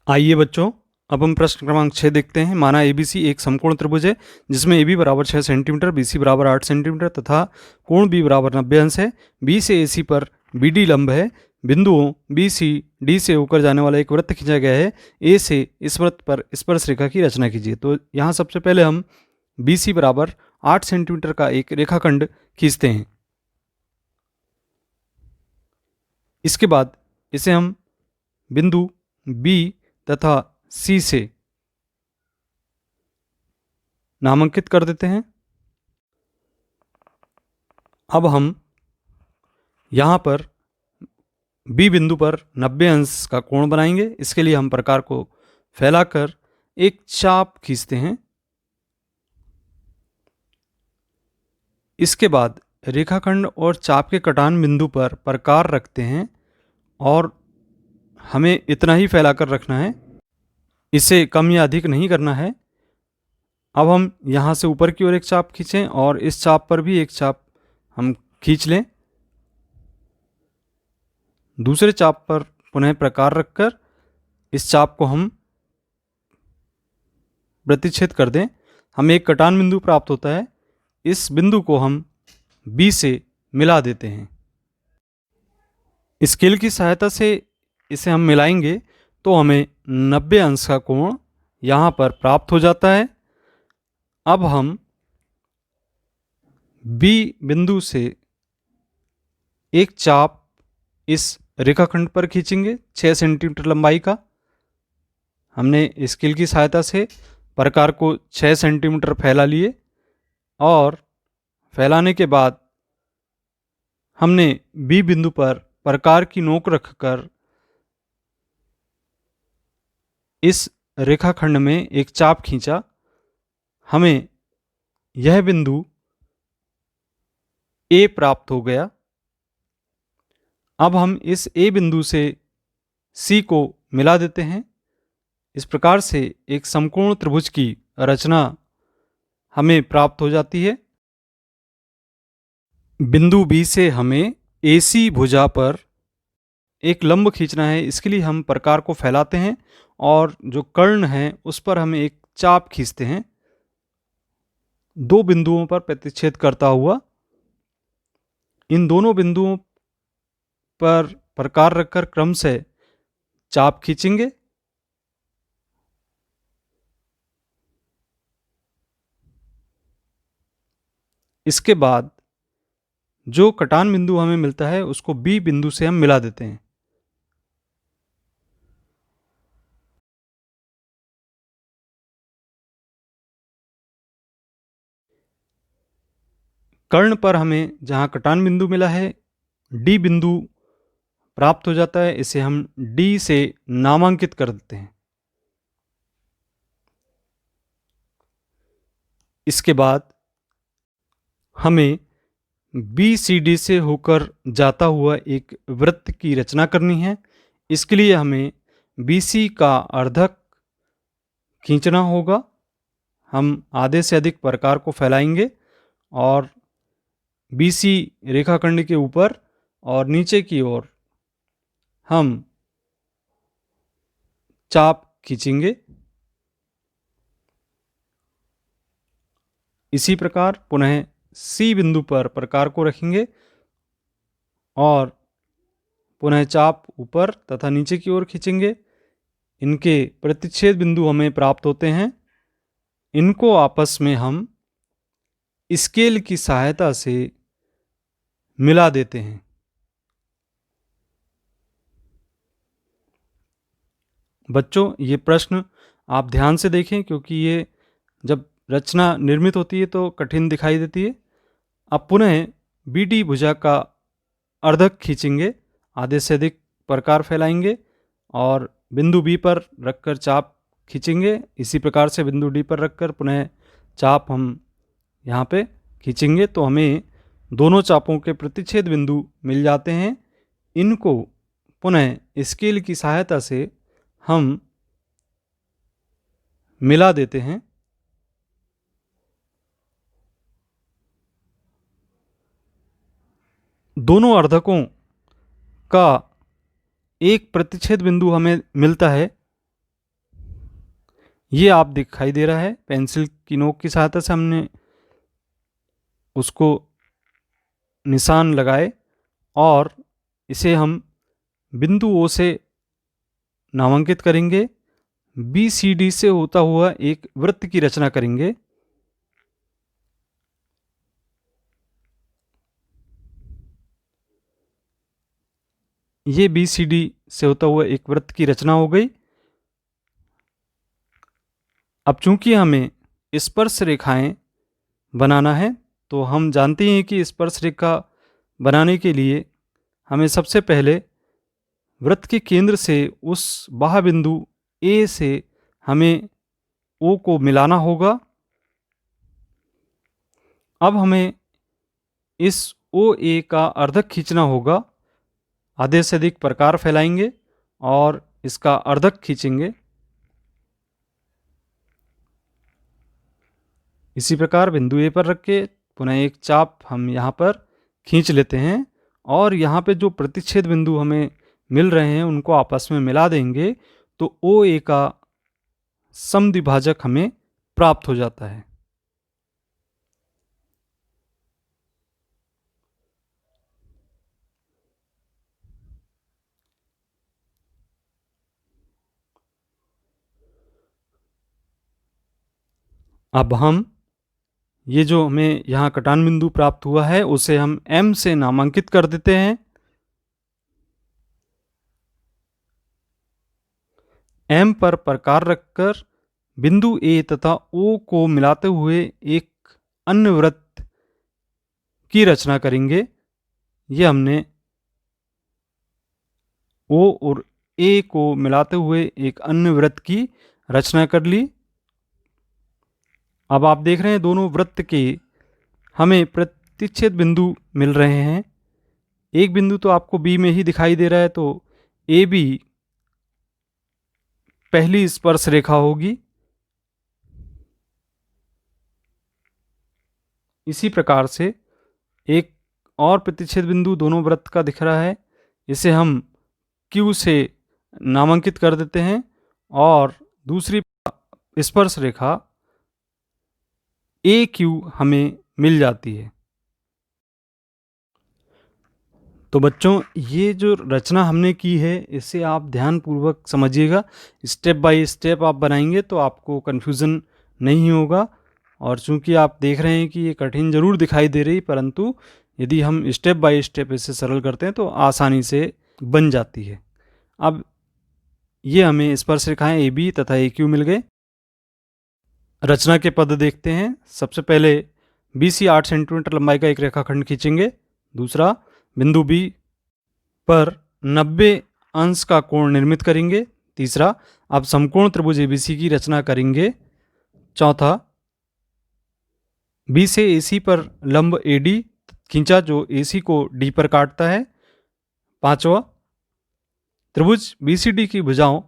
आइए बच्चों, अब हम प्रश्न क्रमांक 6 देखते हैं। माना एबीसी एक समकोण त्रिभुज है जिसमें ए बी बराबर 6 सेंटीमीटर, बी सी बराबर 8 सेंटीमीटर तथा कोण बी बराबर 90 अंश है। बी से ए सी पर बी डी लंब है। बिंदुओं बी सी डी से होकर जाने वाला एक वृत्त खींचा गया है। ए से इस वृत्त पर स्पर्श रेखा की रचना कीजिए। तो यहाँ सबसे पहले हम बी सी बराबर 8 सेंटीमीटर का एक रेखाखंड खींचते हैं। इसके बाद इसे हम बिंदु बी तथा सी से नामांकित कर देते हैं। अब हम यहाँ पर बी बिंदु पर 90 अंश का कोण बनाएंगे। इसके लिए हम प्रकार को फैलाकर एक चाप खींचते हैं। इसके बाद रेखाखंड और चाप के कटान बिंदु पर प्रकार रखते हैं और हमें इतना ही फैलाकर रखना है, इसे कम या अधिक नहीं करना है। अब हम यहाँ से ऊपर की ओर एक चाप खींचें और इस चाप पर भी एक चाप हम खींच लें। दूसरे चाप पर पुनः प्रकार रखकर इस चाप को हम प्रतिच्छेद कर दें। हमें एक कटान बिंदु प्राप्त होता है। इस बिंदु को हम बी से मिला देते हैं। स्केल की सहायता से इसे हम मिलाएंगे तो हमें 90 अंश का कोण यहाँ पर प्राप्त हो जाता है। अब हम बी बिंदु से एक चाप इस रेखाखंड पर खींचेंगे 6 सेंटीमीटर लंबाई का। हमने स्केल की सहायता से प्रकार को 6 सेंटीमीटर फैला लिए और फैलाने के बाद हमने बी बिंदु पर प्रकार की नोक रखकर इस रेखाखंड में एक चाप खींचा। हमें यह बिंदु ए प्राप्त हो गया। अब हम इस ए बिंदु से सी को मिला देते हैं। इस प्रकार से एक समकोण त्रिभुज की रचना हमें प्राप्त हो जाती है। बिंदु बी से हमें एसी भुजा पर एक लंब खींचना है। इसके लिए हम प्रकार को फैलाते हैं और जो कर्ण है उस पर हम एक चाप खींचते हैं, दो बिंदुओं पर प्रतिच्छेद करता हुआ। इन दोनों बिंदुओं पर प्रकार रखकर क्रम से चाप खींचेंगे। इसके बाद जो कटान बिंदु हमें मिलता है उसको बी बिंदु से हम मिला देते हैं। कर्ण पर हमें जहां कटान बिंदु मिला है डी बिंदु प्राप्त हो जाता है। इसे हम डी से नामांकित कर देते हैं। इसके बाद हमें बी सी डी से होकर जाता हुआ एक वृत्त की रचना करनी है। इसके लिए हमें बी सी का अर्धक खींचना होगा। हम आधे से अधिक प्रकार को फैलाएंगे और बी सी रेखाखंड के ऊपर और नीचे की ओर हम चाप खींचेंगे। इसी प्रकार पुनः सी बिंदु पर प्रकार को रखेंगे और पुनः चाप ऊपर तथा नीचे की ओर खींचेंगे। इनके प्रतिच्छेद बिंदु हमें प्राप्त होते हैं। इनको आपस में हम स्केल की सहायता से मिला देते हैं। बच्चों, ये प्रश्न आप ध्यान से देखें क्योंकि ये जब रचना निर्मित होती है तो कठिन दिखाई देती है। अब पुनः बी डी भुजा का अर्धक खींचेंगे, आधे से अधिक प्रकार फैलाएंगे और बिंदु बी पर रखकर चाप खींचेंगे। इसी प्रकार से बिंदु डी पर रखकर पुनः चाप हम यहाँ पे खींचेंगे तो हमें दोनों चापों के प्रतिच्छेद बिंदु मिल जाते हैं। इनको पुनः स्केल की सहायता से हम मिला देते हैं। दोनों अर्धकों का एक प्रतिच्छेद बिंदु हमें मिलता है। ये आप दिखाई दे रहा है, पेंसिल की नोक की सहायता से हमने उसको निशान लगाए और इसे हम बिंदु ओ से नामांकित करेंगे। बी सी डी से होता हुआ एक वृत्त की रचना करेंगे। ये बी सी डी से होता हुआ एक वृत्त की रचना हो गई। अब चूंकि हमें स्पर्श रेखाएं बनाना है, तो हम जानते हैं कि स्पर्श रेखा बनाने के लिए हमें सबसे पहले वृत्त के केंद्र से उस बाह्य बिंदु ए से हमें ओ को मिलाना होगा। अब हमें इस ओ ए का अर्धक खींचना होगा। आधे से अधिक प्रकार फैलाएंगे और इसका अर्धक खींचेंगे। इसी प्रकार बिंदु ए पर रख के पुनः एक चाप हम यहाँ पर खींच लेते हैं और यहाँ पे जो प्रतिच्छेद बिंदु हमें मिल रहे हैं उनको आपस में मिला देंगे, तो ओ ए का समद्विभाजक हमें प्राप्त हो जाता है। अब हम ये जो हमें यहाँ कटान बिंदु प्राप्त हुआ है उसे हम M से नामांकित कर देते हैं। M पर प्रकार रखकर बिंदु A तथा O को मिलाते हुए एक अन्य वृत्त की रचना करेंगे। ये हमने O और A को मिलाते हुए एक अन्य वृत्त की रचना कर ली। अब आप देख रहे हैं दोनों वृत्त के हमें प्रतिच्छेद बिंदु मिल रहे हैं। एक बिंदु तो आपको B में ही दिखाई दे रहा है, तो AB पहली स्पर्श रेखा होगी। इसी प्रकार से एक और प्रतिच्छेद बिंदु दोनों वृत्त का दिख रहा है, इसे हम Q से नामांकित कर देते हैं और दूसरी स्पर्श रेखा AQ हमें मिल जाती है। तो बच्चों, ये जो रचना हमने की है इसे आप ध्यानपूर्वक समझिएगा। स्टेप बाय स्टेप आप बनाएंगे तो आपको कन्फ्यूज़न नहीं होगा। और चूंकि आप देख रहे हैं कि ये कठिन ज़रूर दिखाई दे रही, परंतु यदि हम स्टेप बाय स्टेप इसे सरल करते हैं तो आसानी से बन जाती है। अब ये हमें स्पर्श रेखाएं AB तथा AQ मिल गए। रचना के पद देखते हैं। सबसे पहले BC 8 सेंटीमीटर लंबाई का एक रेखाखंड खींचेंगे। दूसरा, बिंदु B पर 90 अंश का कोण निर्मित करेंगे। तीसरा, अब समकोण त्रिभुज ABC की रचना करेंगे। चौथा, B से AC पर लंब AD खींचा जो AC को D पर काटता है। पांचवा, त्रिभुज BCD की भुजाओं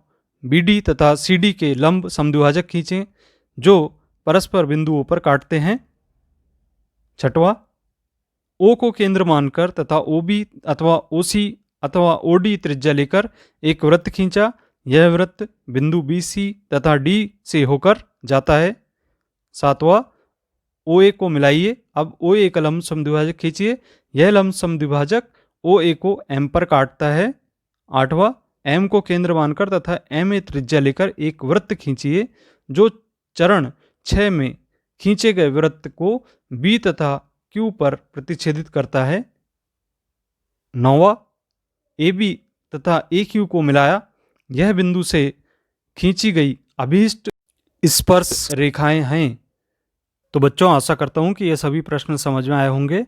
BD तथा CD के लंब समद्विभाजक खींचें जो परस्पर बिंदुओं पर काटते हैं। छठवां, O को केंद्र मानकर तथा OB अथवा OC अथवा OD त्रिज्या लेकर एक वृत्त खींचा। यह वृत्त बिंदु BC तथा D से होकर जाता है। सातवां, OA को मिलाइए। अब OA का लंब समद्विभाजक खींचिए। यह लंब समद्विभाजक OA को M पर काटता है। आठवां, M को केंद्र मानकर तथा MA त्रिज्या लेकर एक वृत्त खींचिए जो चरण 6 में खींचे गए वृत्त को B तथा Q पर प्रतिच्छेदित करता है। नौवां, AB तथा AQ को मिलाया। यह बिंदु से खींची गई अभीष्ट स्पर्श रेखाएं हैं। तो बच्चों, आशा करता हूं कि ये सभी प्रश्न समझ में आए होंगे।